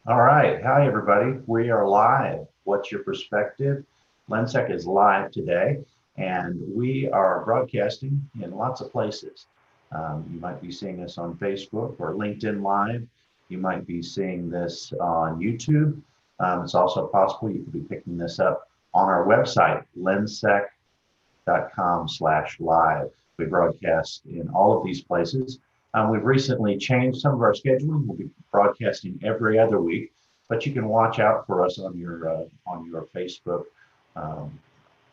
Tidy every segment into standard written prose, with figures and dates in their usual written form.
All right. Hi, everybody. We are live. What's your perspective? LENSEC is live today, and we are broadcasting in lots of places. You might be seeing us on Facebook or LinkedIn Live. You might be seeing this on YouTube. It's also possible you could be picking this up on our website, lensec.com/live. We broadcast in all of these places. We've recently changed some of our scheduling. We'll be broadcasting every other week, but you can watch out for us on your Facebook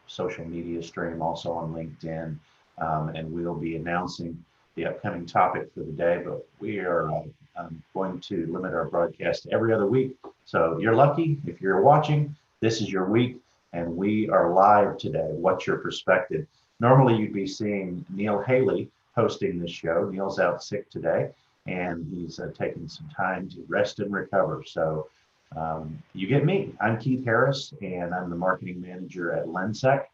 social media stream, also on LinkedIn, and we'll be announcing the upcoming topic for the day. But we are going to limit our broadcast to every other week. So you're lucky if you're watching. This is your week, and we are live today. What's your perspective? Normally, you'd be seeing Neil Haley hosting this show. Neil's out sick today, and he's taking some time to rest and recover. So you get me. I'm Keith Harris, and I'm the marketing manager at LENSEC.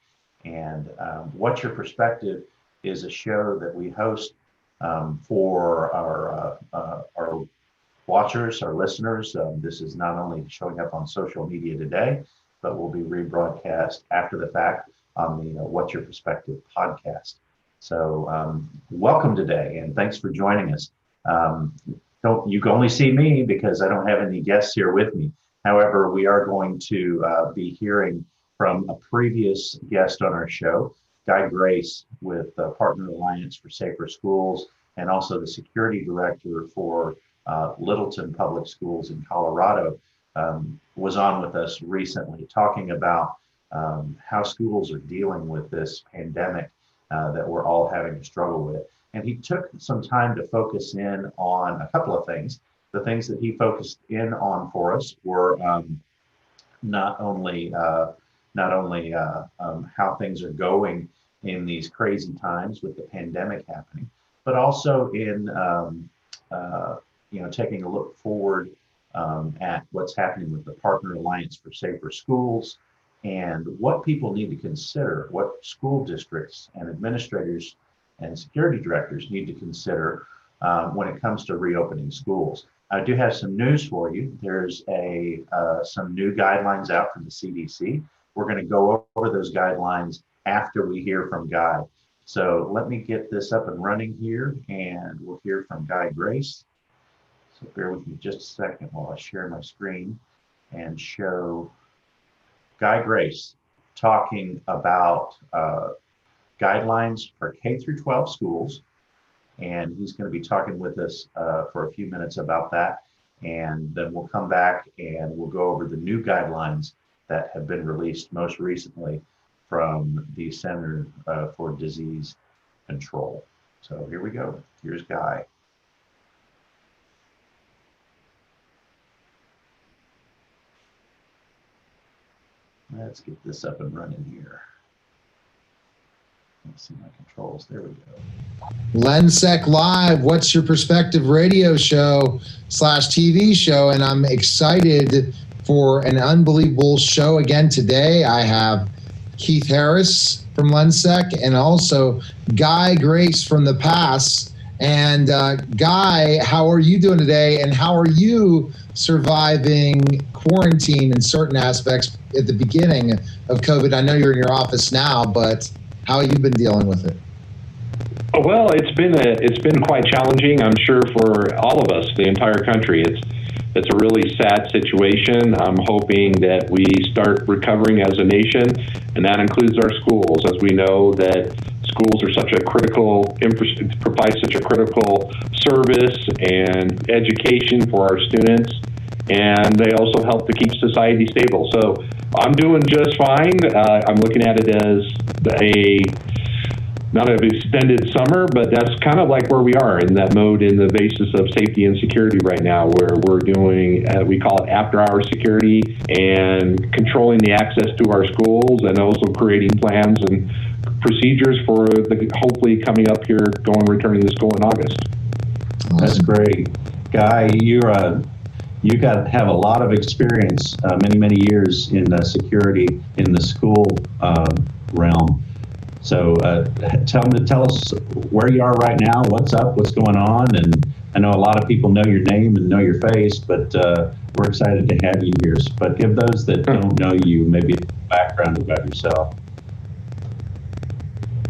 And What's Your Perspective is a show that we host for our watchers, our listeners. This is not only showing up on social media today, but will be rebroadcast after the fact on the What's Your Perspective podcast. So welcome today, and thanks for joining us. You can only see me because I don't have any guests here with me. However, we are going to be hearing from a previous guest on our show, Guy Grace with Partner Alliance for Safer Schools, and also the security director for Littleton Public Schools in Colorado, was on with us recently talking about how schools are dealing with this pandemic that we're all having to struggle with. And he took some time to focus in on a couple of things. The things that he focused in on for us were not only how things are going in these crazy times with the pandemic happening, but also in taking a look forward at what's happening with the Partner Alliance for Safer Schools, and what people need to consider, what school districts and administrators and security directors need to consider when it comes to reopening schools. I do have some news for you. There's some new guidelines out from the CDC. We're going to go over those guidelines after we hear from Guy. So let me get this up and running here, and we'll hear from Guy Grace. So bear with me just a second while I share my screen and show Guy Grace talking about guidelines for K-12 schools, and he's going to be talking with us for a few minutes about that, and then we'll come back and we'll go over the new guidelines that have been released most recently from the Center for Disease Control. So here we go. Here's Guy. Let's get this up and running here. Let's see my controls. There we go. LENSEC Live, What's Your Perspective radio show / TV show. And I'm excited for an unbelievable show again today. I have Keith Harris from LENSEC and also Guy Grace from the past. And Guy, how are you doing today? And how are you surviving quarantine in certain aspects at the beginning of COVID? I know you're in your office now, but how have you been dealing with it? Well, it's been quite challenging, I'm sure, for all of us, the entire country. It's a really sad situation. I'm hoping that we start recovering as a nation, and that includes our schools, as we know that schools are provide such a critical service and education for our students, and they also help to keep society stable. So I'm doing just fine. I'm looking at it as not an extended summer, but that's kind of like where we are in that mode in the basis of safety and security right now, where we're doing, we call it after-hour security, and controlling the access to our schools, and also creating plans and procedures for the hopefully coming up here, returning to school in August. That's great. Guy, you have a lot of experience, many years in security in the school realm. So tell us where you are right now, what's up, what's going on, and I know a lot of people know your name and know your face, but we're excited to have you here. But give those that don't know you maybe a background about yourself.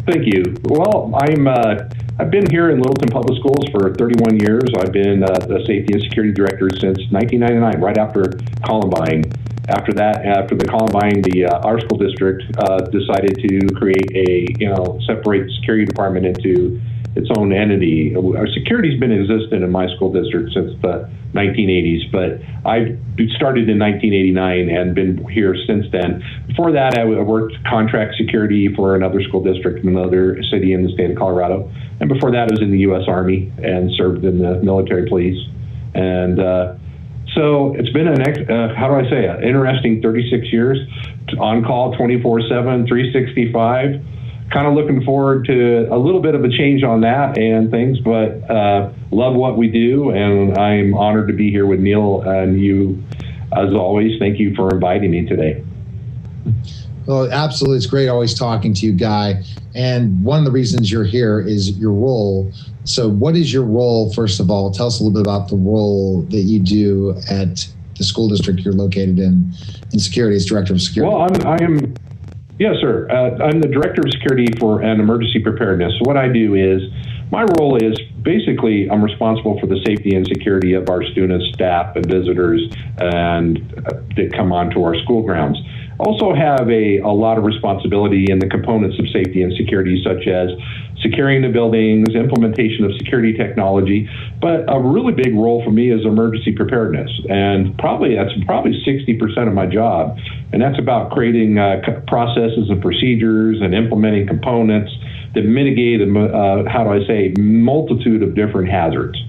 Thank you. Well, I've been here in Littleton Public Schools for 31 years. I've been the Safety and Security Director since 1999, right after Columbine. After that, after the Columbine, our school district decided to create separate the security department into its own entity. Our security's been existent in my school district since the 1980s, but I started in 1989 and been here since then. Before that, I worked contract security for another school district in another city in the state of Colorado. And before that, I was in the U.S. Army and served in the military police. And so it's been an interesting 36 years, on call 24/7, 365. Kind of looking forward to a little bit of a change on that and things, but love what we do, and I'm honored to be here with Neil and you, as always. Thank you for inviting me today. Well, absolutely. It's great always talking to you, Guy. And one of the reasons you're here is your role. So what is your role, first of all? Tell us a little bit about the role that you do at the school district you're located in security, as Director of Security. Well, yes, sir. I'm the Director of Security for an Emergency Preparedness. So what I do is, my role is basically I'm responsible for the safety and security of our students, staff, and visitors and that come onto our school grounds. Also have a lot of responsibility in the components of safety and security, such as securing the buildings, implementation of security technology, but a really big role for me is emergency preparedness. And that's probably 60% of my job. And that's about creating processes and procedures and implementing components that mitigate a multitude of different hazards.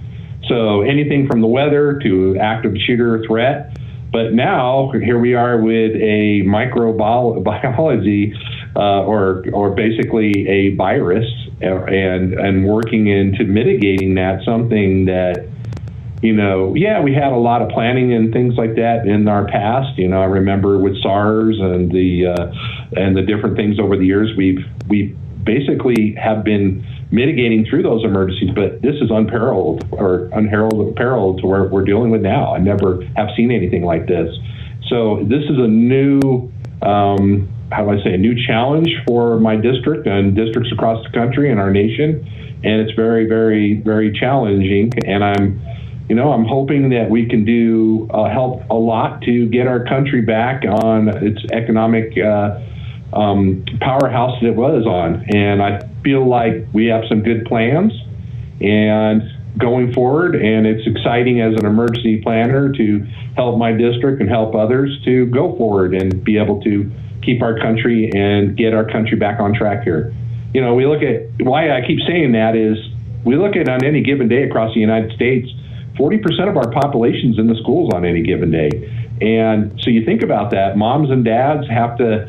So anything from the weather to active shooter threat. But now here we are with a microbiology or basically a virus and working into mitigating that, something that, we had a lot of planning and things like that in our past. I remember with SARS and the different things over the years, we basically have been mitigating through those emergencies, but this is unparalleled to where we're dealing with now. I never have seen anything like this. So this is a new, a new challenge for my district and districts across the country and our nation. And it's very, very, very challenging. And I'm hoping that we can help a lot to get our country back on its economic powerhouse that it was on. And I feel like we have some good plans and going forward, and it's exciting as an emergency planner to help my district and help others to go forward and be able to keep our country and get our country back on track here. We look at, why I keep saying that is, we look at on any given day across the United States, 40% of our population's in the schools on any given day. And so you think about that, moms and dads have to,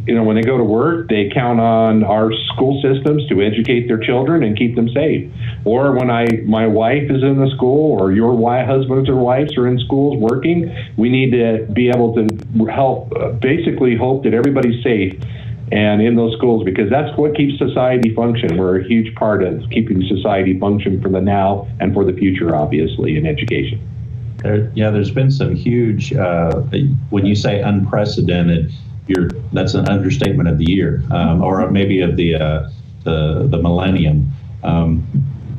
when they go to work, they count on our school systems to educate their children and keep them safe. Or when my wife is in the school, or your husbands or wives are in schools working, we need to be able to help, basically hope that everybody's safe and in those schools, because that's what keeps society function. We're a huge part of keeping society function for the now and for the future, obviously, in education. There's been some huge, when you say unprecedented, that's an understatement of the year, or maybe of the millennium,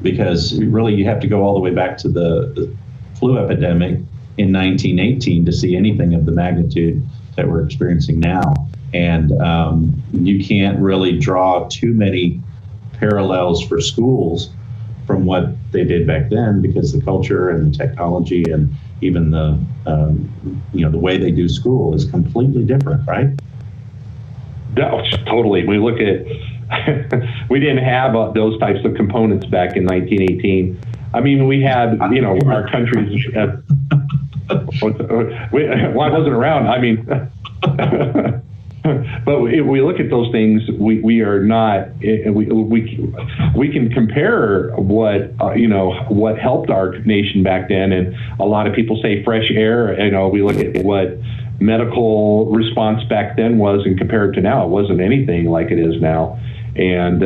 because really you have to go all the way back to the flu epidemic in 1918 to see anything of the magnitude that we're experiencing now. And you can't really draw too many parallels for schools from what they did back then, because the culture and the technology and even the way they do school is completely different, right? No, totally. We look at, we didn't have those types of components back in 1918. I mean, we had, our country's, well, I wasn't around. I mean, but we look at those things, we are not, we can compare what helped our nation back then. And a lot of people say fresh air, we look at what medical response back then was and compared to now. It wasn't anything like it is now. And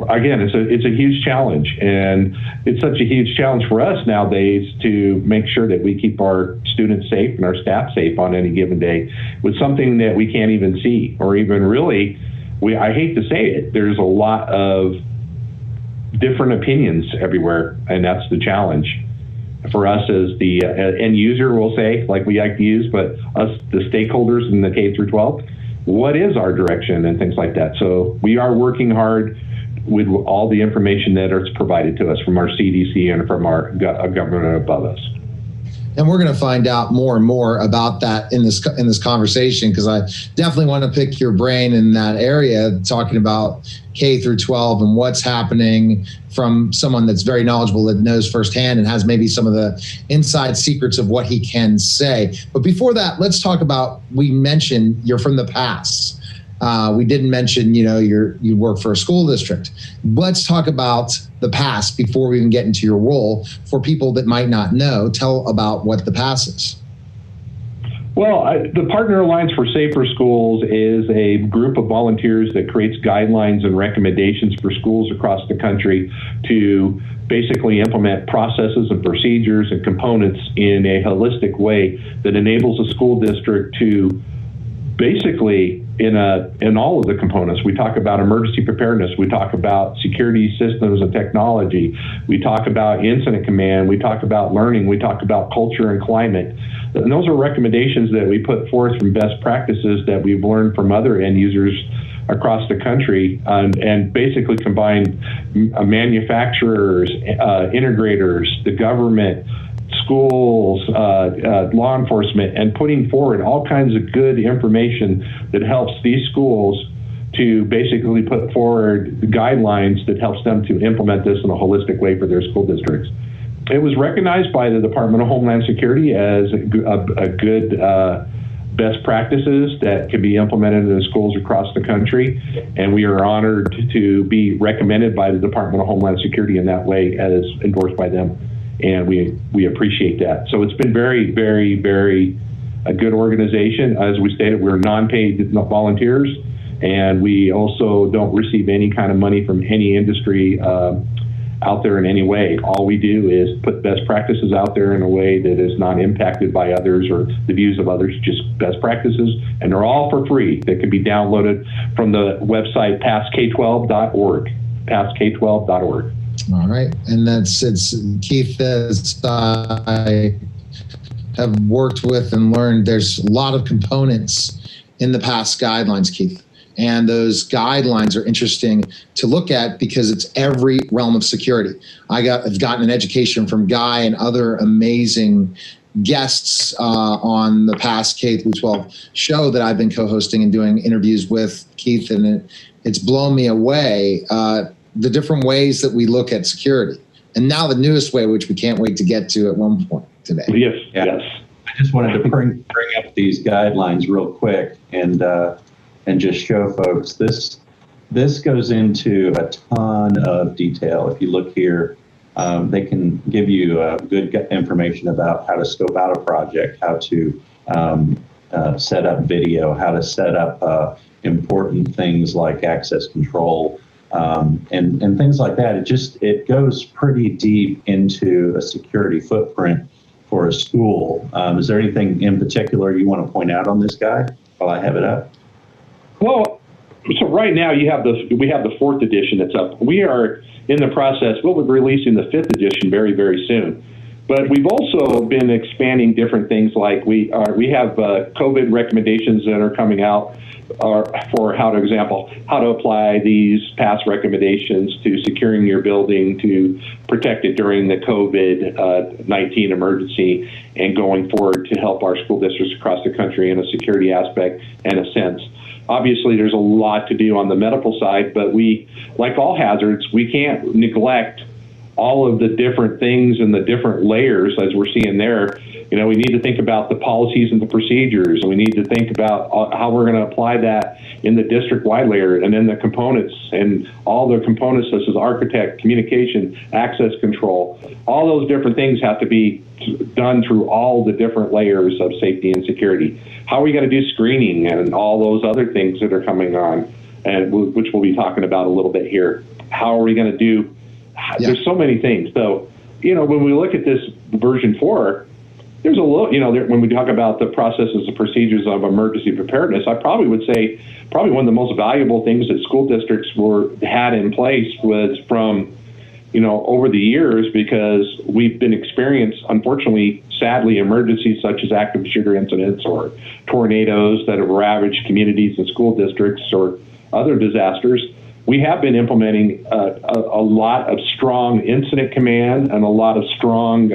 again, it's a huge challenge, and it's such a huge challenge for us nowadays to make sure that we keep our students safe and our staff safe on any given day with something that we can't even see, or even really, I hate to say it, there's a lot of different opinions everywhere, and that's the challenge for us as the end user, we'll say, like we like to use, but us, the stakeholders in the K through 12, what is our direction and things like that. So we are working hard with all the information that is provided to us from our CDC and from our government above us. And we're going to find out more and more about that in this conversation, because I definitely want to pick your brain in that area, talking about K through 12 and what's happening from someone that's very knowledgeable, that knows firsthand and has maybe some of the inside secrets of what he can say. But before that, let's talk about, we mentioned you're from the past. We didn't mention, you work for a school district. Let's talk about the past before we even get into your role. For people that might not know, tell about what the past is. Well, the Partner Alliance for Safer Schools is a group of volunteers that creates guidelines and recommendations for schools across the country to basically implement processes and procedures and components in a holistic way that enables a school district to basically, in all of the components, we talk about emergency preparedness, we talk about security systems and technology, we talk about incident command, we talk about learning, we talk about culture and climate. And those are recommendations that we put forth from best practices that we've learned from other end users across the country, and basically combine manufacturers, integrators, the government, schools, law enforcement, and putting forward all kinds of good information that helps these schools to basically put forward guidelines that helps them to implement this in a holistic way for their school districts. It was recognized by the Department of Homeland Security as a good best practices that can be implemented in schools across the country, and we are honored to be recommended by the Department of Homeland Security in that way, as endorsed by them. And we appreciate that. So it's been very, very, very a good organization. As we stated, we're non-paid volunteers, and we also don't receive any kind of money from any industry out there in any way. All we do is put best practices out there in a way that is not impacted by others or the views of others, just best practices, and they're all for free. They can be downloaded from the website passk12.org, passk12.org. All right, and it's Keith, as I have worked with and learned, there's a lot of components in the PASS guidelines, Keith, and those guidelines are interesting to look at because it's every realm of security. I've gotten an education from Guy and other amazing guests on the PASS K through 12 show that I've been co-hosting and doing interviews with Keith, and it's blown me away. The different ways that we look at security, and now the newest way, which we can't wait to get to at one point today. Yes, yeah. Yes. I just wanted to bring up these guidelines real quick and just show folks this goes into a ton of detail. If you look here, they can give you good information about how to scope out a project, how to set up video, how to set up important things like access control. And things like that. It goes pretty deep into a security footprint for a school. Is there anything in particular you want to point out on this guide while I have it up? Well, so right now we have the 4th edition that's up. We are in the process. We'll be releasing the 5th edition very, very soon. But we've also been expanding different things, like we have COVID recommendations that are coming out for how to apply these past recommendations to securing your building to protect it during the COVID-19 emergency, and going forward to help our school districts across the country in a security aspect and a sense. Obviously, there's a lot to do on the medical side, but we, like all hazards, we can't neglect all of the different things and the different layers as we're seeing there. We need to think about the policies and the procedures. We need to think about how we're going to apply that in the district-wide layer, and then the components and all the components such as architect, communication, access control. All those different things have to be done through all the different layers of safety and security. How are we going to do screening and all those other things that are coming on? and which we'll be talking about a little bit here. How are we going to do? Yeah. There's so many things. So, when we look at this version 4, there's a little, when we talk about the processes and procedures of emergency preparedness, I probably would say one of the most valuable things that school districts had in place was from, over the years, because we've been experienced, unfortunately, sadly, emergencies such as active shooter incidents or tornadoes that have ravaged communities and school districts or other disasters. We have been implementing a lot of strong incident command and a lot of strong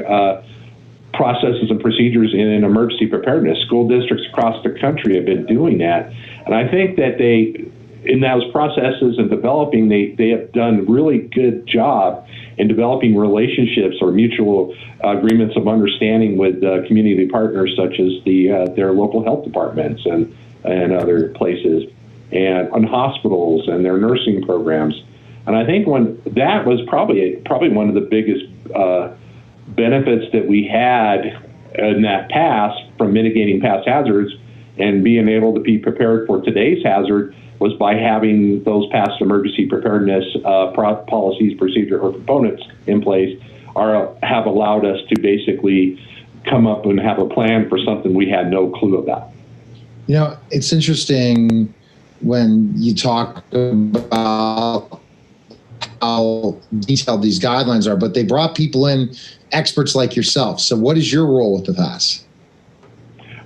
processes and procedures in emergency preparedness. School districts across the country have been doing that. And I think that in those processes and developing, they have done a really good job in developing relationships or mutual agreements of understanding with community partners such as their local health departments and other places, and hospitals and their nursing programs. And I think that was probably one of the biggest benefits that we had in that past from mitigating past hazards and being able to be prepared for today's hazard was by having those past emergency preparedness policies, procedure, or components in place have allowed us to basically come up and have a plan for something we had no clue about. It's interesting when you talk about how detailed these guidelines are, but they brought people in, experts like yourself. So what is your role with the PASS?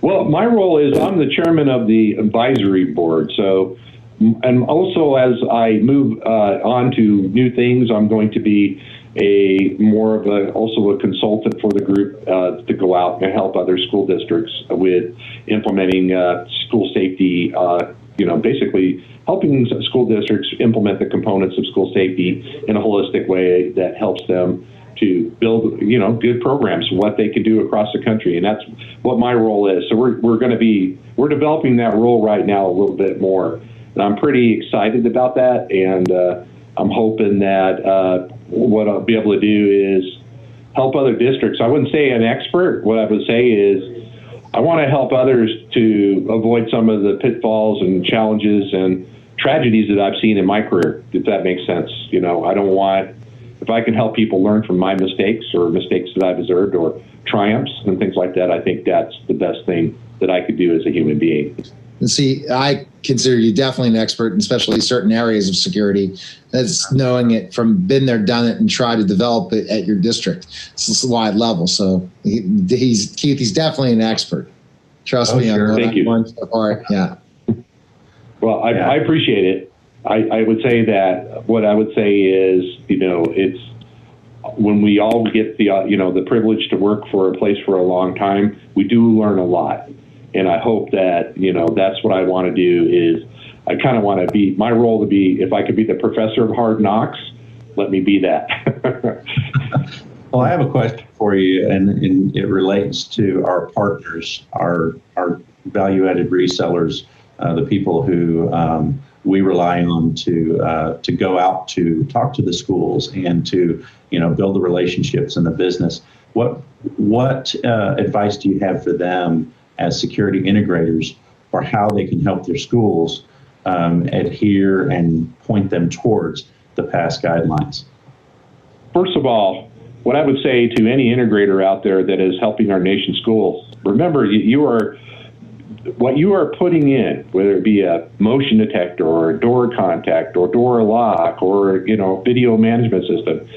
Well, my role is I'm the chairman of the advisory board. So, and also as I move on to new things, I'm going to be also a consultant for the group to go out and help other school districts with implementing school safety, basically helping school districts implement the components of school safety in a holistic way that helps them to build, good programs, what they can do across the country. And that's what my role is. So we're developing that role right now a little bit more. And I'm pretty excited about that. And I'm hoping that what I'll be able to do is help other districts. I wouldn't say an expert. What I would say is I want to help others to avoid some of the pitfalls and challenges and tragedies that I've seen in my career, if that makes sense. If I can help people learn from my mistakes or mistakes that I've observed or triumphs and things like that, I think that's the best thing that I could do as a human being. And see, I consider you definitely an expert in especially certain areas of security. That's knowing it from been there, done it, and try to develop it at your district. This is a wide level. So Keith, he's definitely an expert. Trust me. Sure. Thank you. Yeah. Well, I appreciate it. I would say that what I would say is, it's when we all get the privilege to work for a place for a long time, we do learn a lot. And I hope that, that's what I want to do is I kind of want to be, my role to be, if I could be the professor of hard knocks, let me be that. Well, I have a question for you, and it relates to our partners, our value-added resellers, the people who we rely on to go out to talk to the schools and to build the relationships in the business. What advice do you have for them as security integrators for how they can help their schools adhere and point them towards the PASS guidelines? First of all, what I would say to any integrator out there that is helping our nation's schools, remember what you are putting in, whether it be a motion detector or a door contact or door lock or video management system,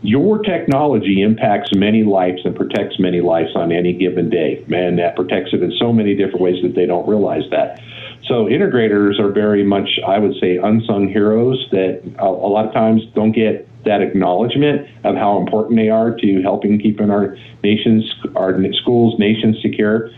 your technology impacts many lives and protects many lives on any given day. Man, that protects it in so many different ways that they don't realize that. So integrators are very much, I would say, unsung heroes that a lot of times don't get that acknowledgement of how important they are to helping keeping our schools, nations secure.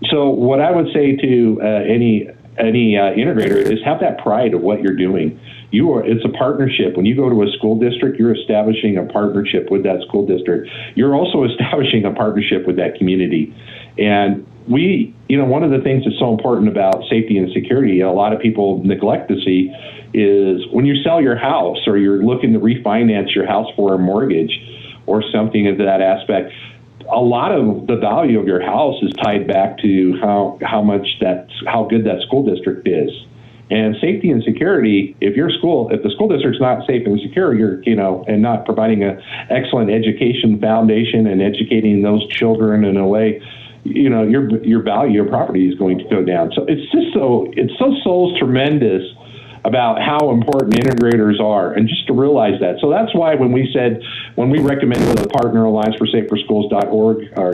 So what I would say to any integrator is have that pride of what you're doing. It's a partnership. When you go to a school district, you're establishing a partnership with that school district. You're also establishing a partnership with that community. And one of the things that's so important about safety and security, a lot of people neglect to see, is when you sell your house or you're looking to refinance your house for a mortgage or something of that aspect, a lot of the value of your house is tied back to how good that school district is. And safety and security, if the school district's not safe and secure, and not providing an excellent education foundation and educating those children in a way, your value, your property is going to go down. So it's so tremendous about how important integrators are, and just to realize that. So that's why when we recommended the Partner Alliance for Safer Schools.org, or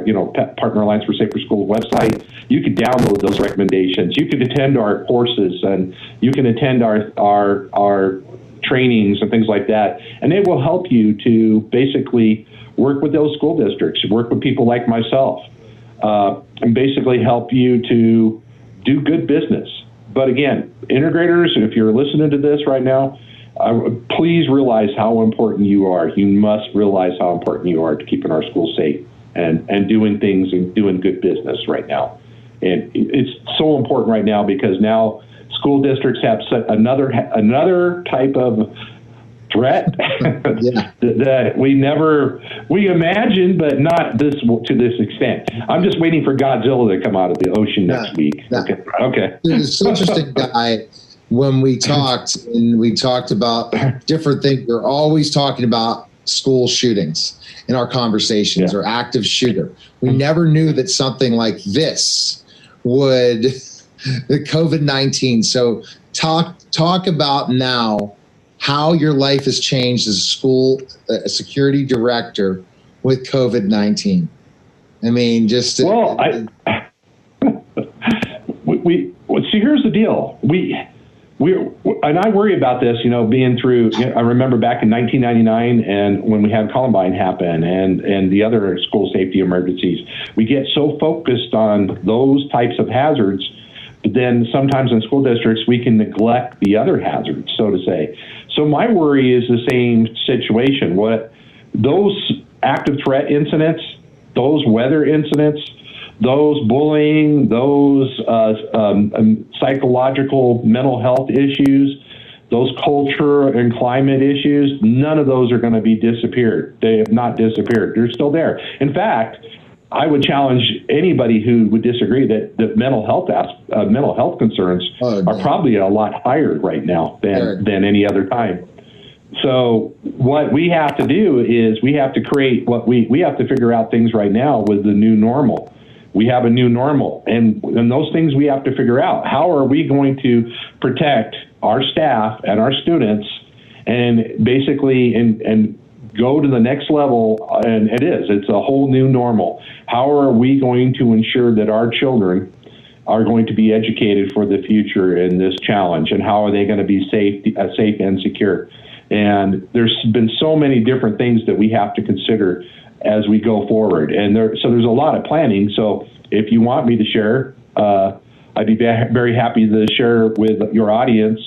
Partner Alliance for Safer Schools website, you could download those recommendations. You could attend our courses, and you can attend our trainings and things like that, and they will help you to basically work with those school districts, work with people like myself, and basically help you to do good business. But again, integrators, if you're listening to this right now, please realize how important you are. You must realize how important you are to keeping our schools safe and doing things and doing good business right now. And it's so important right now because now school districts have another type of threat that we imagined, but not to this extent. I'm just waiting for Godzilla to come out of the ocean next week. Okay. It's so interesting, Guy. When we talked about different things, we're always talking about school shootings in our conversations, or active shooter. We never knew that something like this would, the COVID-19. So talk about now how your life has changed as a security director with COVID-19. I mean, just see, here's the deal. And I worry about this, being through, I remember back in 1999 and when we had Columbine happen and the other school safety emergencies, we get so focused on those types of hazards, but then sometimes in school districts, we can neglect the other hazards, so to say. So my worry is the same situation. Those active threat incidents, those weather incidents, those bullying, those psychological mental health issues, those culture and climate issues, none of those are going to be disappeared. They have not disappeared. They're still there. In fact, I would challenge anybody who would disagree that mental health concerns are probably a lot higher right now than any other time. So what we have to do is we have to create we have to figure out things right now with the new normal. We have a new normal, and those things we have to figure out. How are we going to protect our staff and our students, and basically and go to the next level? And it's a whole new normal. How are we going to ensure that our children are going to be educated for the future in this challenge, and how are they going to be safe and secure? And there's been so many different things that we have to consider as we go forward. And so there's a lot of planning. So if you want me to share, I'd be very happy to share with your audience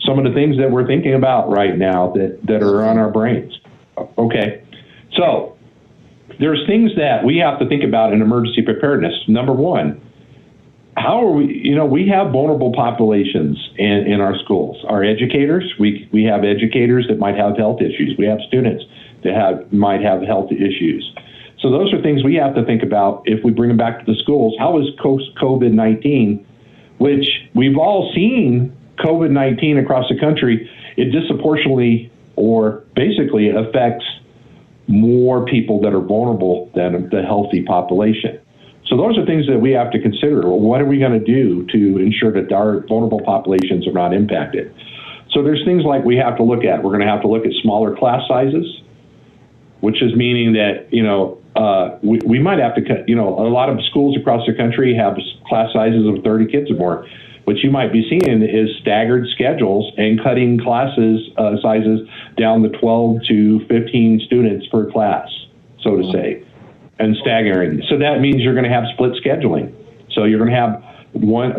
some of the things that we're thinking about right now that are on our brains. Okay. So there's things that we have to think about in emergency preparedness. Number one, how are we have vulnerable populations in our schools. Our educators, we have educators that might have health issues. We have students that might have health issues. So those are things we have to think about if we bring them back to the schools. How is COVID-19, which we've all seen COVID-19 across the country, it disproportionately or basically affects more people that are vulnerable than the healthy population. So those are things that we have to consider. Well, what are we going to do to ensure that our vulnerable populations are not impacted? So there's things like we have to look at. We're going to have to look at smaller class sizes, which is meaning that, we might have to cut, a lot of schools across the country have class sizes of 30 kids or more. What you might be seeing is staggered schedules and cutting classes sizes down to 12 to 15 students per class, so to say, and staggering. So that means you're going to have split scheduling. So you're going to have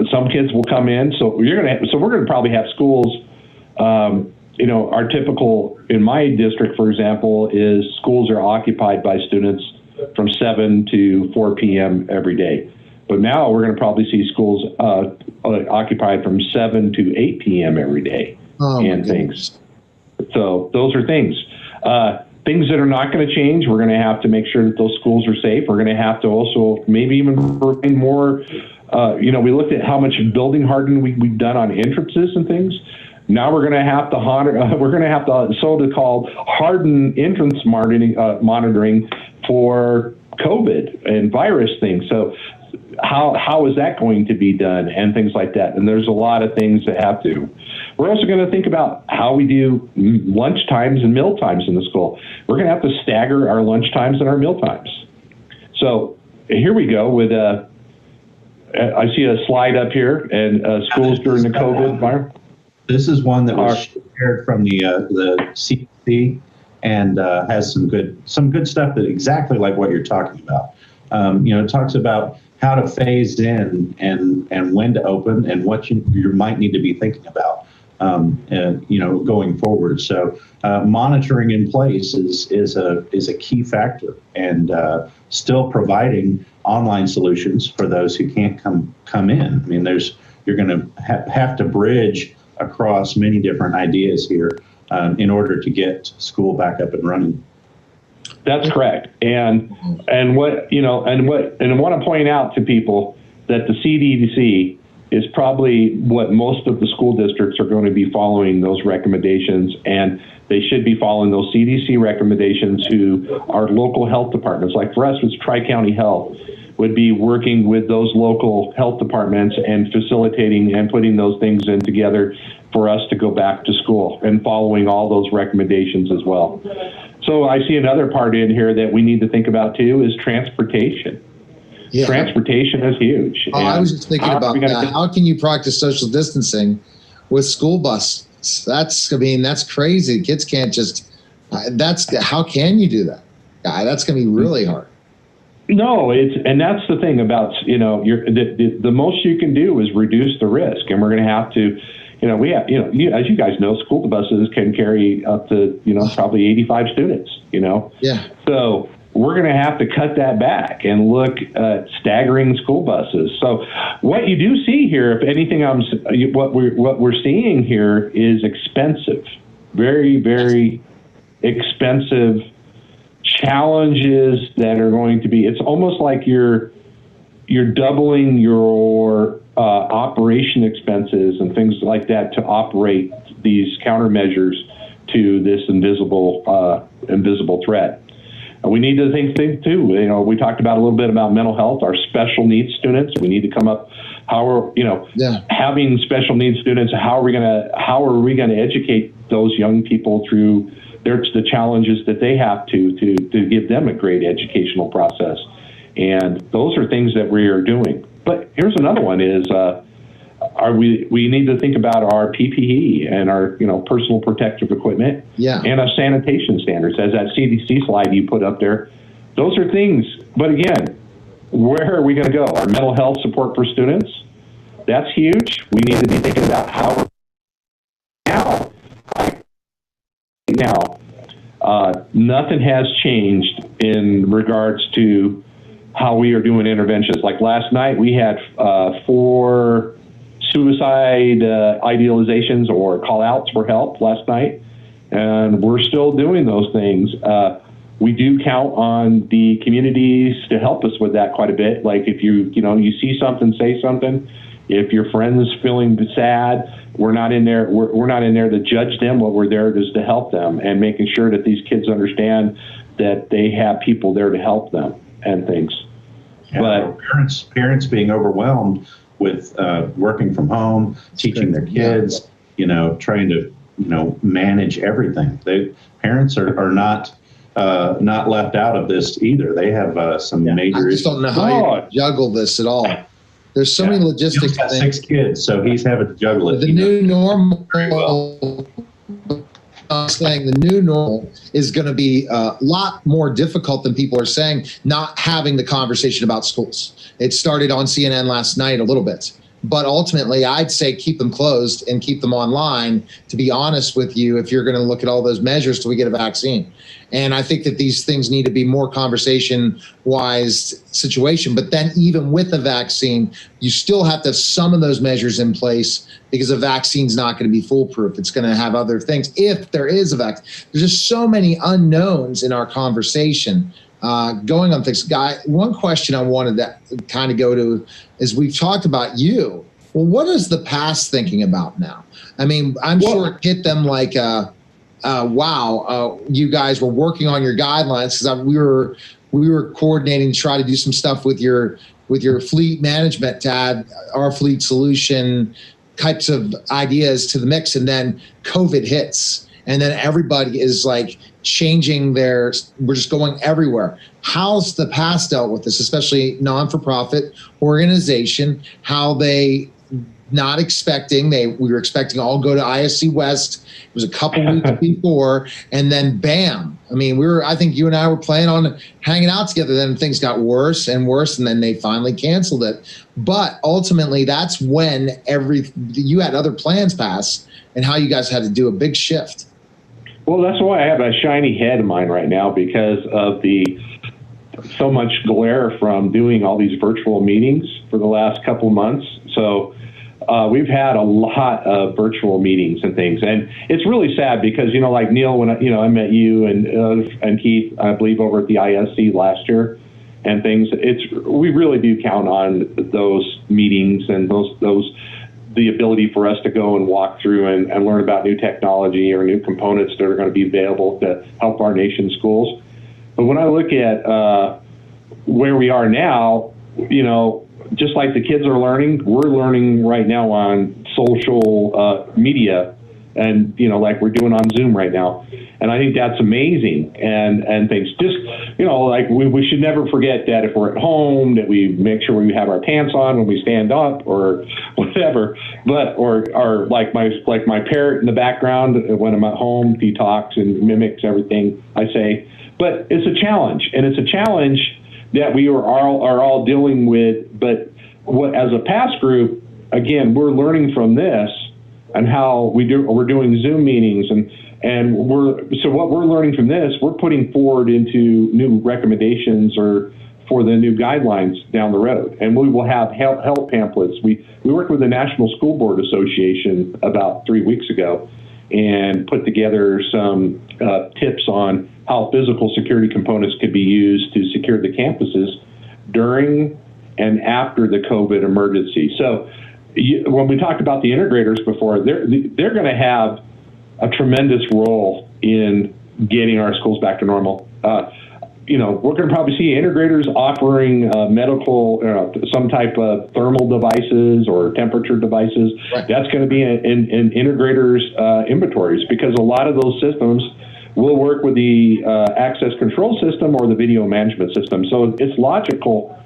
some kids will come in. So we're going to probably have schools. Our typical in my district, for example, is schools are occupied by students from 7 to 4 p.m. every day. But now we're going to probably see schools occupied from 7 to 8 p.m. every day and things. So those are things. things that are not going to change. We're going to have to make sure that those schools are safe. We're going to have to also maybe even bring more. We looked at how much building hardening we've done on entrances and things. Now we're going to have to so-called harden entrance monitoring for COVID and virus things. So how is that going to be done and things like that? And there's a lot of things that have to. We're also going to think about how we do lunch times and meal times in the school. We're going to have to stagger our lunch times and our meal times. So here we go with I see a slide up here, and schools during the COVID environment. This is one that was shared from the CDC and has some good stuff that exactly like what you're talking about. It talks about how to phase in and when to open and what you might need to be thinking about, going forward. So monitoring in place is a key factor, and still providing online solutions for those who can't come in. I mean, you're going to have to bridge across many different ideas here in order to get school back up and running. That's correct. And I want to point out to people that the CDC is probably what most of the school districts are going to be following those recommendations, and they should be following those CDC recommendations to our local health departments. Like for us, it's Tri-County Health would be working with those local health departments and facilitating and putting those things in together for us to go back to school and following all those recommendations as well. So I see another part in here that we need to think about too is transportation. Yeah. Transportation is huge. I was just thinking about that. How can you practice social distancing with school buses? That's crazy. Kids can't just, how can you do that? That's going to be really hard. No, and that's the thing about, the most you can do is reduce the risk, and we're going to have to, as you guys know, school buses can carry up to, probably 85 students, Yeah. So we're going to have to cut that back and look at staggering school buses. So what you do see here, if anything, what we're seeing here is expensive, very, very expensive challenges that are going to be. It's almost like you're doubling your operation expenses and things like that to operate these countermeasures to this invisible threat. And we need to think too. We talked about a little bit about mental health, our special needs students. We need to come up having special needs students. How are we going to educate those young people through the challenges that they have to give them a great educational process? And those are things that we are doing. But here's another one is, we need to think about our PPE and our, personal protective equipment and our sanitation standards. As that CDC slide you put up there, those are things, but again, where are we going to go? Our mental health support for students, that's huge. We need to be thinking about how nothing has changed in regards to how we are doing interventions. Like last night, we had 4 suicide idealizations or call-outs for help last night, and we're still doing those things. We do count on the communities to help us with that quite a bit. Like if you see something, say something. If your friend's feeling sad, we're not in there. We're not in there to judge them. What we're there is to help them and making sure that these kids understand that they have people there to help them and things. Yeah, but parents being overwhelmed with working from home, teaching their kids, trying to manage everything. Parents are not left out of this either. They have some major. I just don't know how you juggle this at all. There's so many logistics. He's got 6 kids, so he's having to juggle it. The new normal. I'm saying the new normal is going to be a lot more difficult than people are saying. Not having the conversation about schools. It started on CNN last night a little bit. But ultimately, I'd say keep them closed and keep them online, to be honest with you, if you're going to look at all those measures till we get a vaccine. And I think that these things need to be more conversation-wise situation. But then even with the vaccine, you still have to have some of those measures in place, because a vaccine's not going to be foolproof. It's going to have other things if there is a vaccine. There's just so many unknowns in our conversation going on things. Guy, one question I wanted to kind of go to is, we've talked about you. Well, what is the past thinking about now? I mean, I'm sure it hit them like, wow, you guys were working on your guidelines, because we were coordinating to try to do some stuff with your fleet management to add our fleet solution types of ideas to the mix, and then COVID hits, and then everybody is like changing we're just going everywhere. How's the past dealt with this, especially non-for-profit organization? How they not expecting, we were expecting all go to ISC West. It was a couple weeks before, and then bam. I mean, I think you and I were planning on hanging out together. Then things got worse and worse, and then they finally canceled it. But ultimately, that's when you had other plans pass, and how you guys had to do a big shift. Well, that's why I have a shiny head of mine right now, because of so much glare from doing all these virtual meetings for the last couple of months. So we've had a lot of virtual meetings and things, and it's really sad because, like Neil, when I met you and Keith, I believe over at the ISC last year and things, we really do count on those meetings and the ability for us to go and walk through and learn about new technology or new components that are going to be available to help our nation's schools. But when I look at where we are now, just like the kids are learning, we're learning right now on social media, and like we're doing on Zoom right now. And I think that's amazing, and things. Just like we should never forget that if we're at home, that we make sure we have our pants on when we stand up or whatever. But or like my parrot in the background when I'm at home, he talks and mimics everything I say. But it's a challenge, and it's a challenge that we are all dealing with. But as a past group, again, we're learning from this and how we're doing Zoom meetings, and what we're learning from this, we're putting forward into new recommendations or for the new guidelines down the road. And we will have help pamphlets. We worked with the National School Board Association about 3 weeks ago and put together some tips on how physical security components could be used to secure the campuses during and after the COVID emergency. So when we talked about the integrators before, they're going to have a tremendous role in getting our schools back to normal. We're going to probably see integrators offering medical, some type of thermal devices or temperature devices. Right. That's going to be in integrators' inventories, because a lot of those systems will work with the access control system or the video management system. So it's logical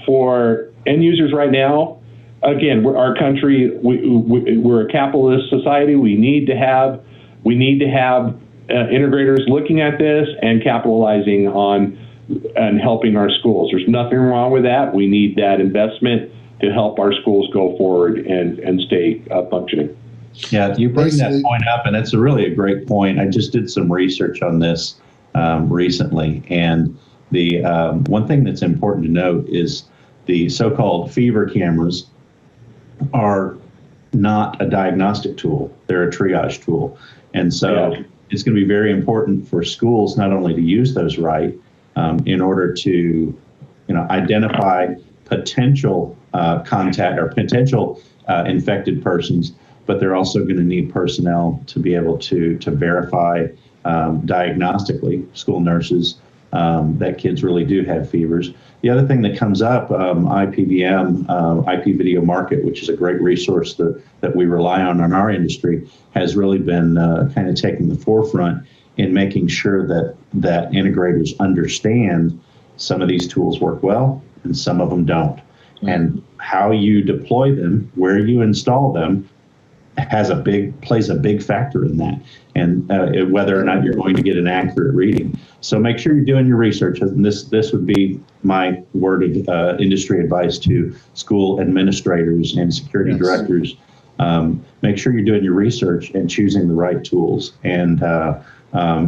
for end users right now. Again, our country, we're a capitalist society. We need to have integrators looking at this and capitalizing on and helping our schools. There's nothing wrong with that. We need that investment to help our schools go forward and stay functioning. Yeah, you bring that point up, and it's really a great point. I just did some research on this recently, and the one thing that's important to note is the so-called fever cameras are not a diagnostic tool. They're a triage tool. And so it's going to be very important for schools not only to use those right in order to identify potential contact or potential infected persons, but they're also going to need personnel to be able to verify diagnostically, school nurses, that kids really do have fevers. The other thing that comes up, IPVM, IP Video Market, which is a great resource that we rely on in our industry, has really been kind of taking the forefront in making sure that integrators understand some of these tools work well and some of them don't. And how you deploy them, where you install them, plays a big factor in that, and whether or not you're going to get an accurate reading. So make sure you're doing your research. And this would be my word of industry advice to school administrators and security directors. Make sure you're doing your research and choosing the right tools. And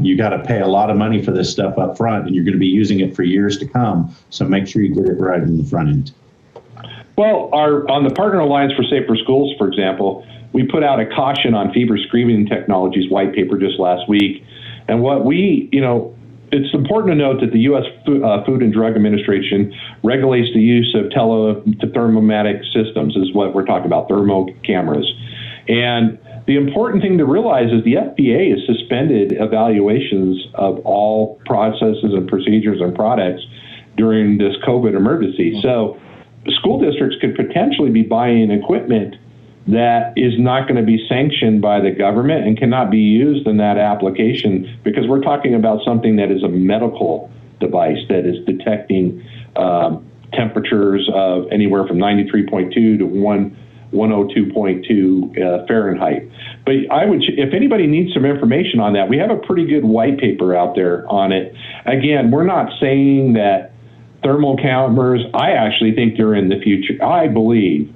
you got to pay a lot of money for this stuff up front, and you're going to be using it for years to come. So make sure you get it right in the front end. Well, on the Partner Alliance for Safer Schools, for example, we put out a caution on fever screening technologies white paper just last week. And what it's important to note that the U.S. Food and Drug Administration regulates the use of thermomatic systems, is what we're talking about, thermal cameras. And the important thing to realize is the FDA has suspended evaluations of all processes and procedures and products during this COVID emergency. So school districts could potentially be buying equipment that is not going to be sanctioned by the government and cannot be used in that application, because we're talking about something that is a medical device that is detecting temperatures of anywhere from 93.2 to 102.2 Fahrenheit. But if anybody needs some information on that, we have a pretty good white paper out there on it. Again, we're not saying that thermal cameras, I actually think they're in the future. I believe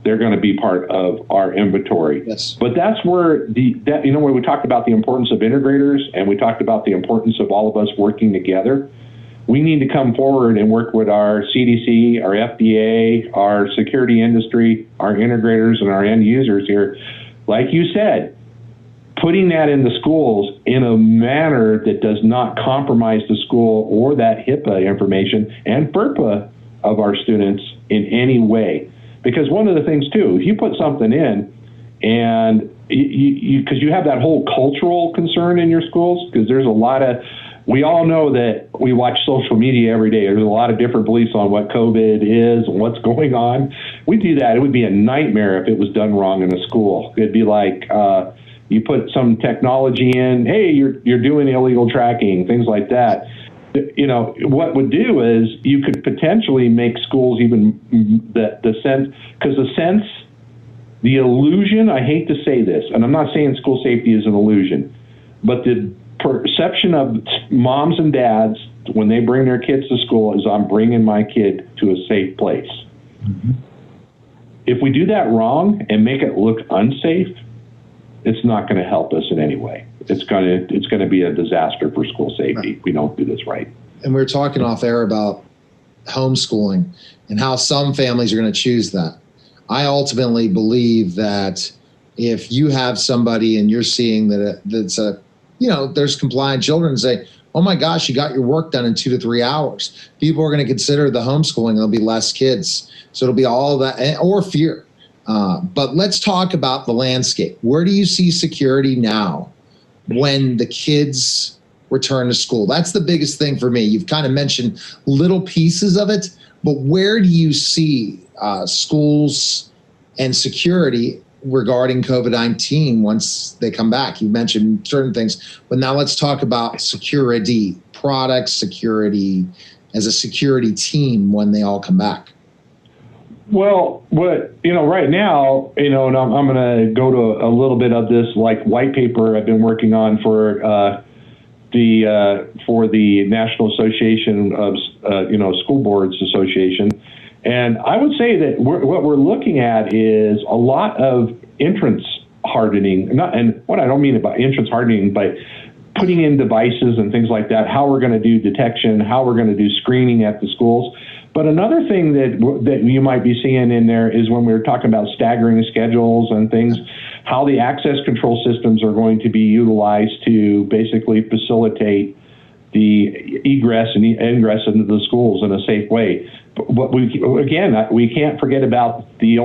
they're going to be part of our inventory. Yes. But that's where when we talked about the importance of integrators and we talked about the importance of all of us working together, we need to come forward and work with our CDC, our FDA, our security industry, our integrators, and our end users here. Like you said, putting that in the schools in a manner that does not compromise the school or that HIPAA information and FERPA of our students in any way. Because one of the things, too, if you put something in and because you have that whole cultural concern in your schools, because there's a lot of, we all know that we watch social media every day. There's a lot of different beliefs on what COVID is and what's going on. We do that. It would be a nightmare if it was done wrong in a school. It'd be like you put some technology in, hey, you're doing illegal tracking, things like that. What would do is you could potentially make schools even the sense, because the illusion, I hate to say this, and I'm not saying school safety is an illusion, but the perception of moms and dads when they bring their kids to school is I'm bringing my kid to a safe place. Mm-hmm. If we do that wrong and make it look unsafe, it's not going to help us in any way. It's going to be a disaster for school safety if we don't do this right. And we were talking off air about homeschooling and how some families are going to choose that. I ultimately believe that if you have somebody and you're seeing that there's compliant children, say, oh my gosh, you got your work done in 2 to 3 hours. People are going to consider the homeschooling and there'll be less kids. So it'll be all that, or fear. But let's talk about the landscape. Where do you see security now when the kids return to school? That's the biggest thing for me. You've kind of mentioned little pieces of it, but where do you see schools and security regarding COVID-19 once they come back? You mentioned certain things, but now let's talk about security, product security as a security team when they all come back. Well, right now, and I'm going to go to a little bit of this like white paper I've been working on for the National Association of School Boards Association, and I would say that what we're looking at is a lot of entrance hardening. And what I don't mean about entrance hardening, but putting in devices and things like that. How we're going to do detection, how we're going to do screening at the schools. But another thing that you might be seeing in there is when we were talking about staggering schedules and things, how the access control systems are going to be utilized to basically facilitate the egress and ingress into the schools in a safe way. But we can't forget about the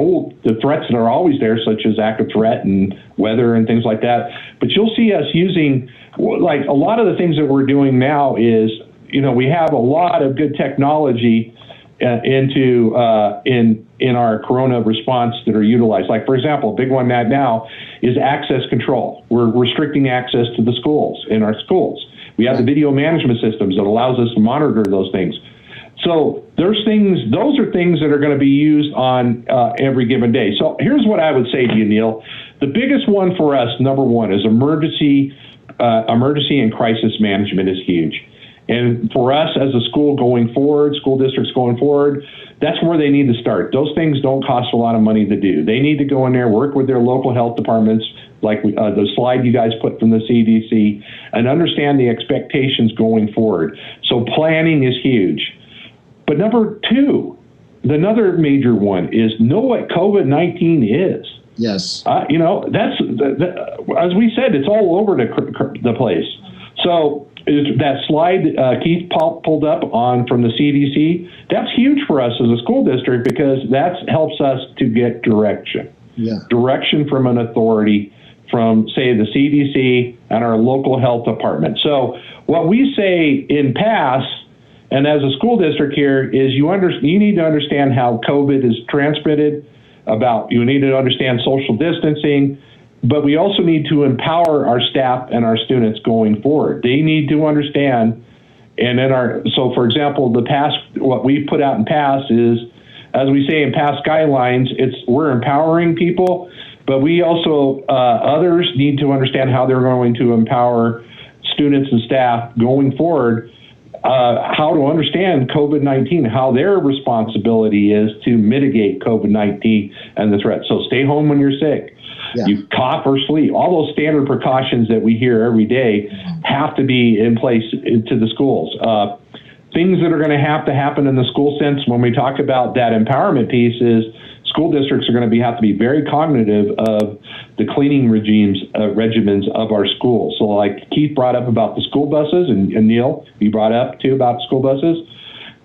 threats that are always there, such as active threat and weather and things like that. But you'll see us using, like a lot of the things that we're doing now is, we have a lot of good technology in our corona response that are utilized. Like, for example, a big one now is access control. We're restricting access to the schools, in our schools. We have the video management systems that allows us to monitor those things. So those are things that are going to be used on every given day. So here's what I would say to you, Neil. the biggest one for us, number one, is emergency and crisis management is huge. And for us as a school going forward, school districts going forward, that's where they need to start. Those things don't cost a lot of money to do. They need to go in there, work with their local health departments, like the slide you guys put from the CDC, and understand the expectations going forward. So planning is huge. But number two, another major one is know what COVID-19 is. Yes. You know, that's as we said, it's all over the place. So that slide Keith pulled up on from the CDC, that's huge for us as a school district because that helps us to get direction. Yeah. Direction from an authority, from, say, the CDC and our local health department. So what we say in pass, and as a school district here, is you need to understand how COVID is transmitted, you need to understand social distancing, but we also need to empower our staff and our students going forward. They need to understand, and so for example, what we put out in pass is, as we say in pass guidelines, we're empowering people, but we also, others need to understand how they're going to empower students and staff going forward, how to understand COVID-19, how their responsibility is to mitigate COVID-19 and the threat. So stay home when you're sick. Yeah. You cough or sleep. All those standard precautions that we hear every day have to be in place into the schools. Things that are going to have to happen in the school sense when we talk about that empowerment piece is school districts are going to have to be very cognitive of the cleaning regimens of our schools. So like Keith brought up about the school buses, and Neil, you brought up too about school buses.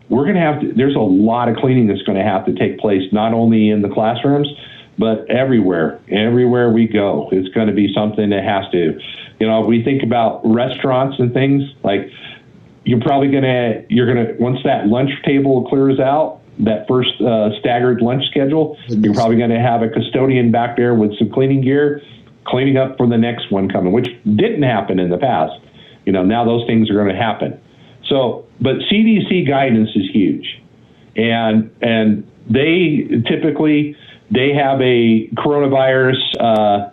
We're going to have to, there's a lot of cleaning that's going to have to take place, not only in the classrooms, but everywhere we go. It's going to be something that has to, we think about restaurants and things, like you're going to, once that lunch table clears out, that first staggered lunch schedule, you're probably going to have a custodian back there with some cleaning gear, cleaning up for the next one coming, which didn't happen in the past. Now those things are going to happen. So, but CDC guidance is huge. And they typically, they have a coronavirus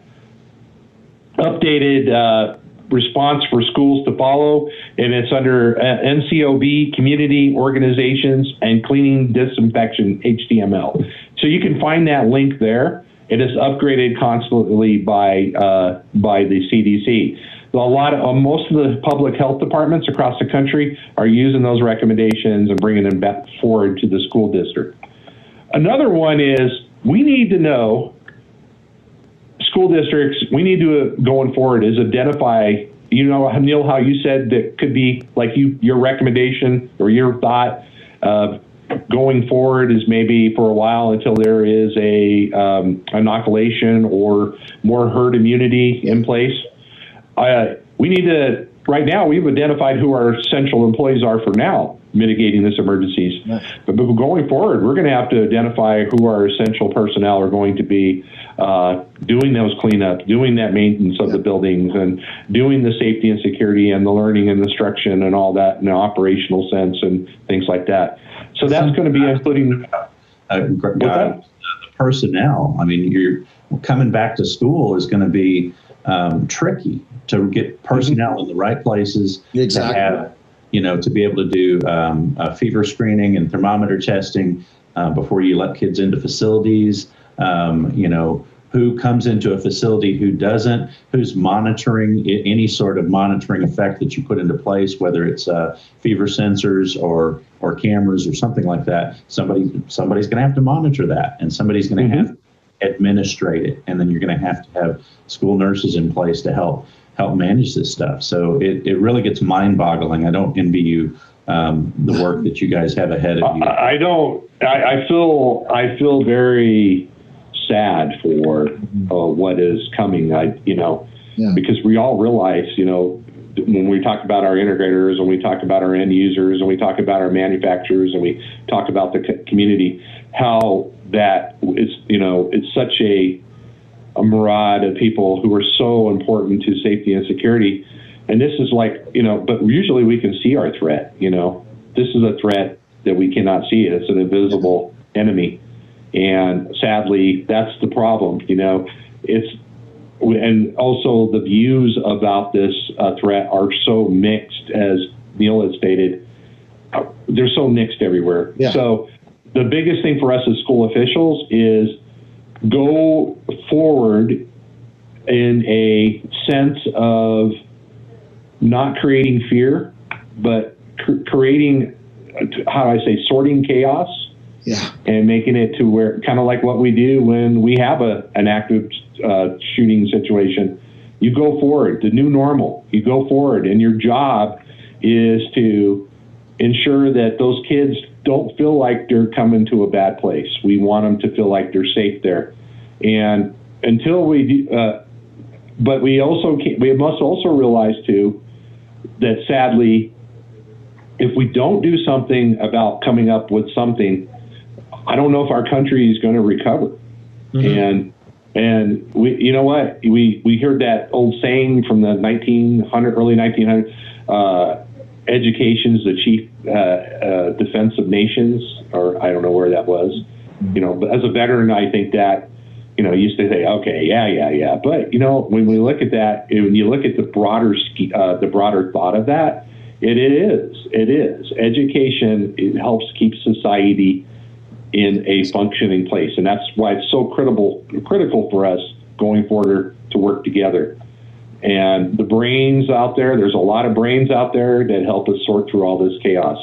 updated response for schools to follow, and it's under NCOB, Community Organizations and Cleaning Disinfection, HTML. So you can find that link there. It is upgraded constantly by the CDC. Most of the public health departments across the country are using those recommendations and bringing them back forward to the school district. Another one is we need to know, school districts, we need to, going forward, is identify, Neil, how you said that could be like your recommendation or your thought going forward is maybe for a while until there is a inoculation or more herd immunity in place. We need to, right now, we've identified who our essential employees are for now, mitigating this emergencies. Yes. But going forward, we're going to have to identify who our essential personnel are going to be doing those cleanups, doing that maintenance of the buildings, and doing the safety and security and the learning and instruction and all that in an operational sense and things like that. So that's going to be including the personnel. I mean, you're coming back to school is going to be tricky to get personnel in the right places. Exactly. To have, to be able to do fever screening and thermometer testing before you let kids into facilities, who comes into a facility, who doesn't, who's monitoring any sort of monitoring effect that you put into place, whether it's fever sensors or cameras or something like that. Somebody's going to have to monitor that, and somebody's going to have to administrate it, and then you're going to have school nurses in place to help manage this stuff. So it really gets mind-boggling. I don't envy you the work that you guys have ahead of you. I feel very sad for what is coming. Because we all realize, when we talk about our integrators and we talk about our end users and we talk about our manufacturers and we talk about the community, how that is, it's such a myriad of people who are so important to safety and security. And this is like, but usually we can see our threat, This is a threat that we cannot see. It's an invisible enemy. And sadly, that's the problem. and also the views about this threat are so mixed, as Neil has stated. They're so mixed everywhere. Yeah. So the biggest thing for us as school officials is go forward in a sense of not creating fear, but creating, how do I say, sorting chaos. Yeah. And making it to where, kind of like what we do when we have an active shooting situation. You go forward, the new normal. You go forward, and your job is to ensure that those kids don't feel like they're coming to a bad place. We want them to feel like they're safe there. And until we do, but we must also realize too that sadly, if we don't do something about coming up with something, I don't know if our country is going to recover. Mm-hmm. And we, you know what, we heard that old saying from the early 1900s, education's the chief defense of nations, or I don't know where that was. You know, but as a veteran, I think that, you know, used to say, okay, yeah. But, you know, when we look at that, when you look at the broader thought of that, it is. Education, it helps keep society in a functioning place. And that's why it's so critical for us going forward to work together. And the brains out there's a lot of brains out there that help us sort through all this chaos.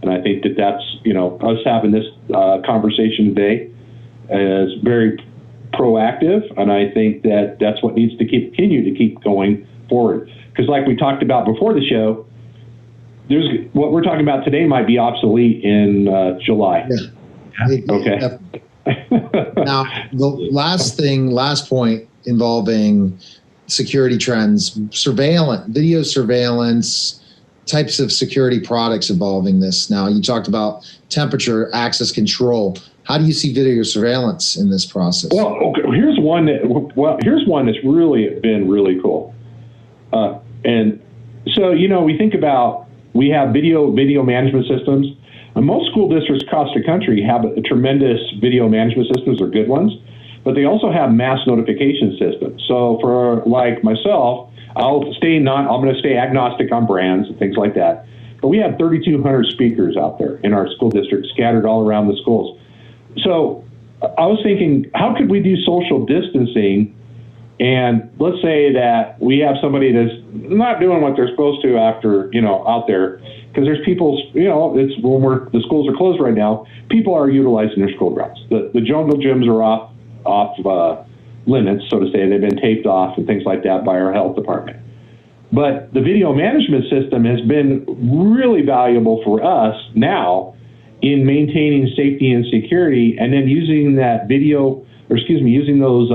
And I think that's, you know, us having this conversation today is very proactive. And I think that's what needs to continue to keep going forward. Because like we talked about before the show, what we're talking about today might be obsolete in July. Yeah. Okay. Now, the last point involving security trends, video surveillance, types of security products involving this. Now, you talked about temperature, access control. How do you see video surveillance in this process? Well, okay, here's one that's really been really cool. And so, you know, we have video management systems. And most school districts across the country have a tremendous video management systems, or good ones, but they also have mass notification systems. So for like myself, I'm going to stay agnostic on brands and things like that. But we have 3,200 speakers out there in our school district, scattered all around the schools. So I was thinking, how could we do social distancing? And let's say that we have somebody that's not doing what they're supposed to after, you know, out there, because there's people, you know, it's when the schools are closed right now, people are utilizing their school grounds. The jungle gyms are off limits, so to say. They've been taped off and things like that by our health department. But the video management system has been really valuable for us now in maintaining safety and security, and then using using those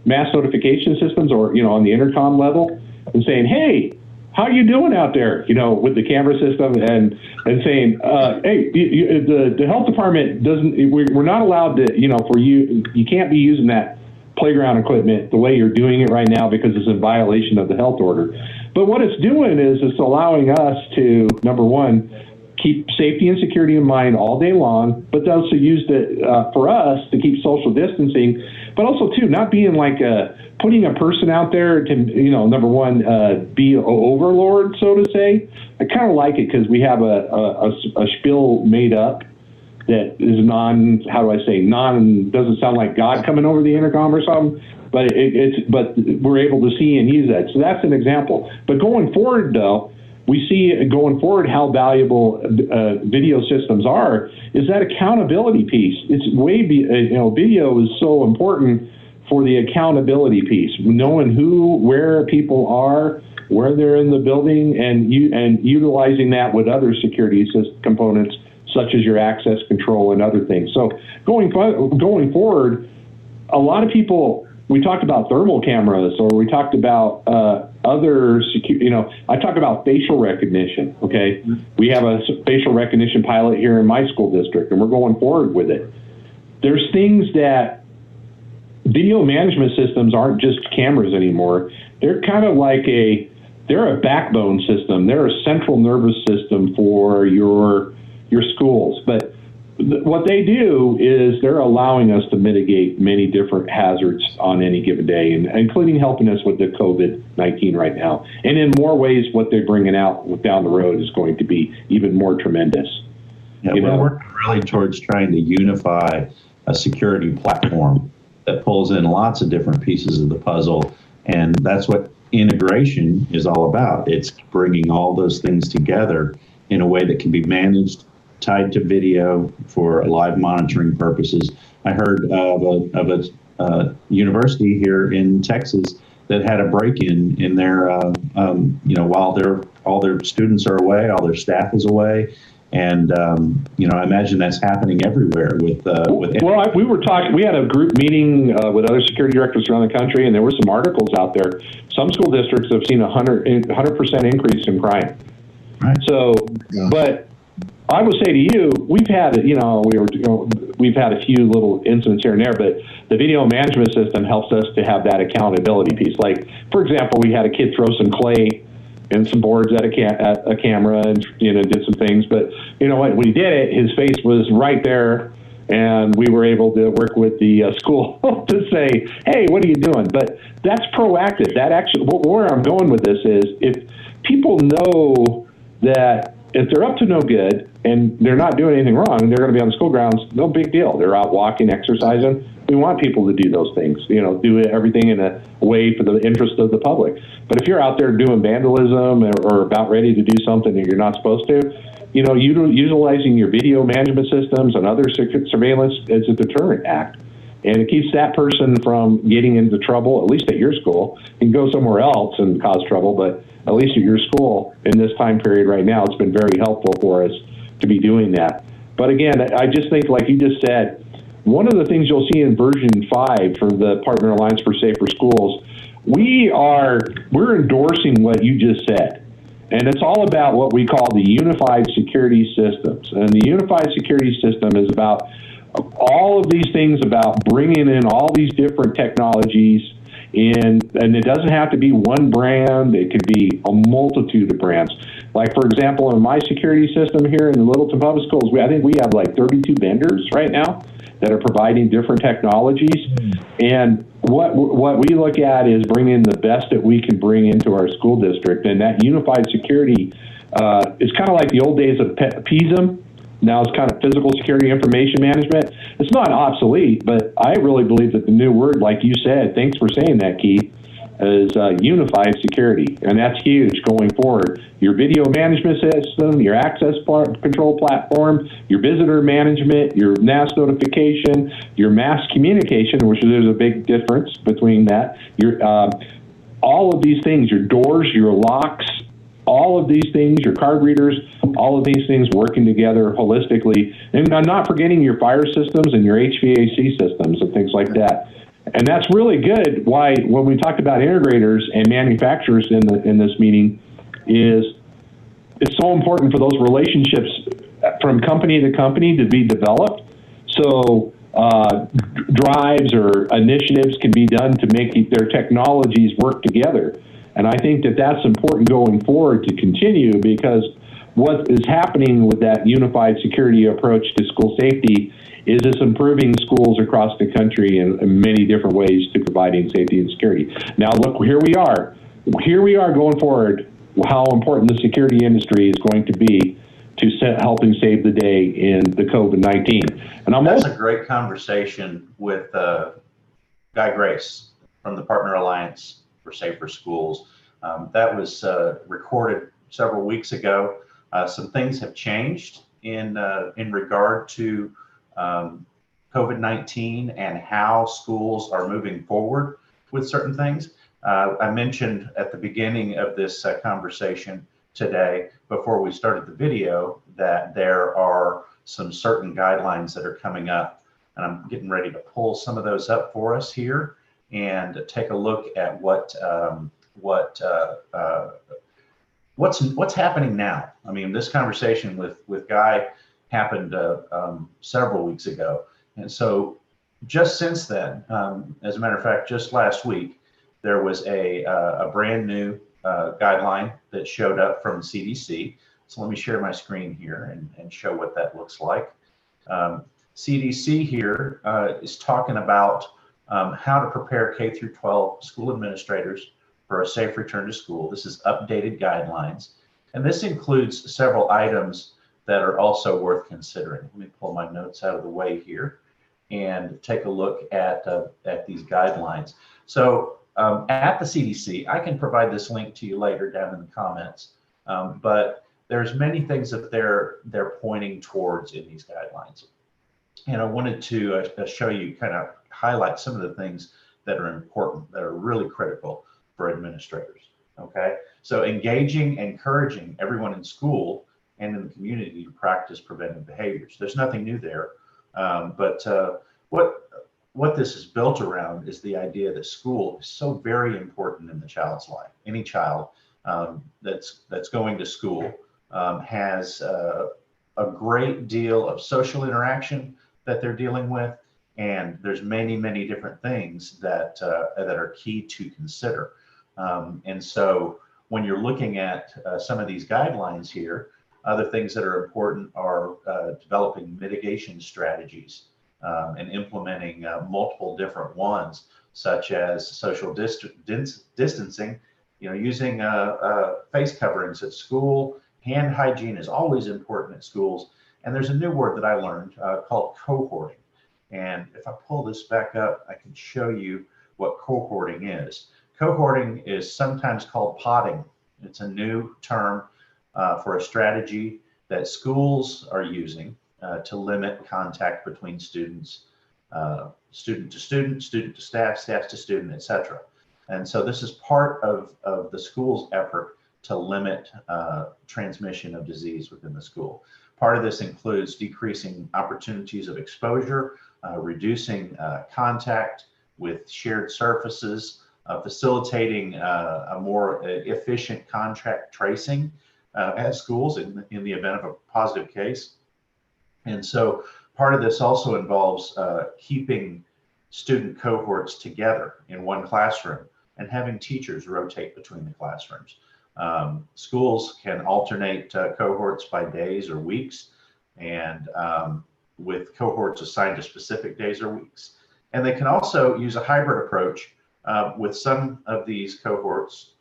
mass notification systems, or, you know, on the intercom level, and saying, hey, how you doing out there? You know, with the camera system, and saying, hey, the health department we're not allowed to, you know, you can't be using that playground equipment the way you're doing it right now because it's in violation of the health order. But what it's doing is it's allowing us to, number one, keep safety and security in mind all day long, but also use it for us to keep social distancing, but also too, not being like putting a person out there to, you know, number one, be an overlord, so to say. I kind of like it because we have a spiel made up that is doesn't sound like God coming over the intercom or something, but but we're able to see and use that. So that's an example. But going forward, though, we see going forward how valuable video systems are, is that accountability piece. It's video is so important for the accountability piece, knowing where people are, where they're in the building, and utilizing that with other security components, such as your access control and other things. So going forward, a lot of people, we talked about thermal cameras, or we talked about other security, I talk about facial recognition, okay? Mm-hmm. We have a facial recognition pilot here in my school district, and we're going forward with it. There's things that video management systems aren't just cameras anymore. They're kind of like they're a backbone system. They're a central nervous system for your schools. But what they do is they're allowing us to mitigate many different hazards on any given day, and including helping us with the COVID-19 right now. And in more ways, what they're bringing out down the road is going to be even more tremendous. Yeah, we're working really towards trying to unify a security platform that pulls in lots of different pieces of the puzzle. And that's what integration is all about. It's bringing all those things together in a way that can be managed, tied to video for live monitoring purposes. I heard of a university here in Texas that had a break-in in their, while all their students are away, all their staff is away. And, I imagine that's happening everywhere with. Well, we had a group meeting with other security directors around the country, and there were some articles out there. Some school districts have seen 100% increase in crime. Right. So, yeah. But I would say to you, we've had a few little incidents here and there, but the video management system helps us to have that accountability piece. Like, for example, we had a kid throw some clay and some boards at a camera and did some things, but you know what, when he did it, his face was right there, and we were able to work with the school to say, hey, what are you doing? But that's proactive. That actually, where I'm going with this is, if people know that if they're up to no good and they're not doing anything wrong, they're going to be on the school grounds, no big deal. They're out walking, exercising. We want people to do those things, do everything in a way for the interest of the public. But if you're out there doing vandalism or about ready to do something that you're not supposed to, utilizing your video management systems and other surveillance is a deterrent act. And it keeps that person from getting into trouble, at least at your school. You can go somewhere else and cause trouble, but at least at your school in this time period right now, it's been very helpful for us to be doing that. But again, I just think, like you just said, one of the things you'll see in version 5 for the Partner Alliance for Safer Schools, we're endorsing what you just said. And it's all about what we call the unified security systems. And the unified security system is about all of these things, about bringing in all these different technologies, and it doesn't have to be one brand. It could be a multitude of brands. Like, for example, in my security system here in the Littleton Public Schools, I think we have like 32 vendors right now that are providing different technologies. And what we look at is bringing the best that we can bring into our school district. And that unified security is kind of like the old days of PISM. Now it's kind of physical security information management. It's not obsolete, but I really believe that the new word, like you said, thanks for saying that, Keith, is unified security. And that's huge going forward. Your video management system, your access control platform, your visitor management, your mass notification, your mass communication, which there's a big difference between that. All of these things, your doors, your locks, all of these things, your card readers, all of these things working together holistically. And I'm not forgetting your fire systems and your HVAC systems and things like that. And that's really good. Why, when we talked about integrators and manufacturers in this meeting, is it's so important for those relationships from company to company to be developed. So drives or initiatives can be done to make their technologies work together. And I think that that's important going forward to continue, because what is happening with that unified security approach to school safety is it's improving schools across the country in many different ways to providing safety and security. Now, look, here we are. Here we are going forward, how important the security industry is going to be to helping save the day in the COVID-19. And That's a great conversation with Guy Grace from the Partner Alliance for Safer Schools. That was recorded several weeks ago. Some things have changed in regard to COVID-19 and how schools are moving forward with certain things. I mentioned at the beginning of this conversation today, before we started the video, that there are some certain guidelines that are coming up, and I'm getting ready to pull some of those up for us here and take a look at what's happening now. I mean, this conversation with Guy happened several weeks ago, and so just since then, as a matter of fact, just last week, there was a brand new guideline that showed up from CDC. So let me share my screen here and show what that looks like. CDC here is talking about how to prepare K through 12 school administrators for a safe return to school. This is updated guidelines, and this includes several items that are also worth considering. Let me pull my notes out of the way here and take a look at these guidelines. So at the CDC, I can provide this link to you later down in the comments, but there's many things that they're pointing towards in these guidelines. And I wanted to show you, kind of highlight some of the things that are important, that are really critical for administrators, okay? So engaging, encouraging everyone in school and in the community to practice preventive behaviors. There's nothing new there, but what this is built around is the idea that school is so very important in the child's life. Any child that's going to school has a great deal of social interaction that they're dealing with, and there's many different things that are key to consider. And so when you're looking at some of these guidelines here, other things that are important are developing mitigation strategies and implementing multiple different ones, such as social distancing, using face coverings at school. Hand hygiene is always important at schools. And there's a new word that I learned called cohorting. And if I pull this back up, I can show you what cohorting is. Cohorting is sometimes called potting. It's a new term for a strategy that schools are using to limit contact between students, student to student, student to staff, staff to student, etc. And so this is part of the school's effort to limit transmission of disease within the school. Part of this includes decreasing opportunities of exposure, reducing contact with shared surfaces, facilitating a more efficient contact tracing at schools in the event of a positive case. And so part of this also involves keeping student cohorts together in one classroom and having teachers rotate between the classrooms. Schools can alternate cohorts by days or weeks, and with cohorts assigned to specific days or weeks. And they can also use a hybrid approach with some of these cohorts,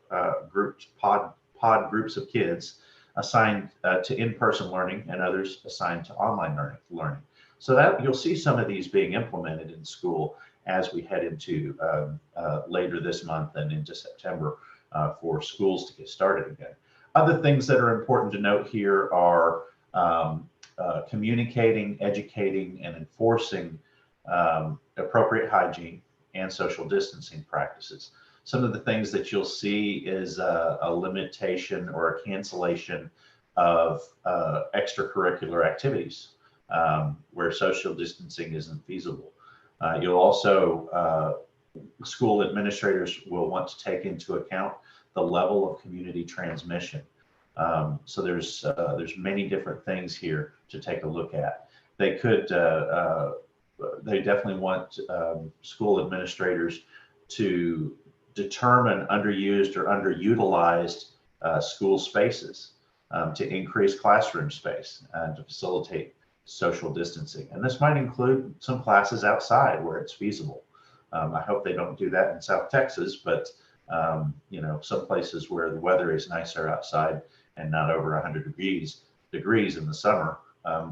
pod groups of kids assigned to in-person learning and others assigned to online learning. So that you'll see some of these being implemented in school as we head into later this month and into September for schools to get started again. Other things that are important to note here are communicating, educating, and enforcing appropriate hygiene and social distancing practices. Some of the things that you'll see is a limitation or a cancellation of extracurricular activities where social distancing isn't feasible. You'll also, school administrators will want to take into account the level of community transmission. So there's many different things here to take a look at. They could, they definitely want school administrators to determine underused or underutilized school spaces to increase classroom space and to facilitate social distancing. And this might include some classes outside where it's feasible. I hope they don't do that in South Texas, but some places where the weather is nicer outside and not over 100 degrees in the summer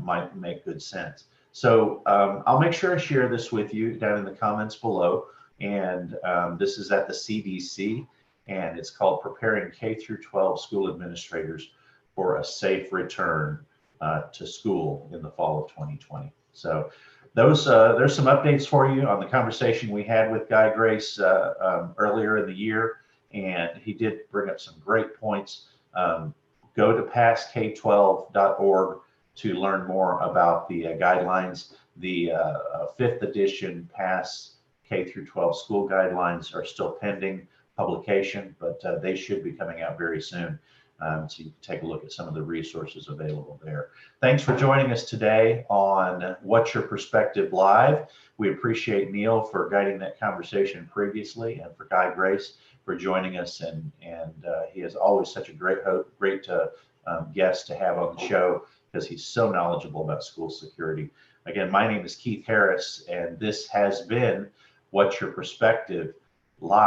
might make good sense. So I'll make sure I share this with you down in the comments below. And this is at the CDC, and it's called Preparing K through 12 School Administrators for a Safe Return to School in the Fall of 2020. So those there's some updates for you on the conversation we had with Guy Grace earlier in the year, and he did bring up some great points. Go to passK12.org to learn more about the guidelines. The 5th edition Pass K through 12 school guidelines are still pending publication, but they should be coming out very soon. So you can take a look at some of the resources available there. Thanks for joining us today on What's Your Perspective Live. We appreciate Neil for guiding that conversation previously, and for Guy Grace for joining us. And he is always such a great guest to have on the show because he's so knowledgeable about school security. Again, my name is Keith Harris, and this has been What's Your Perspective Live.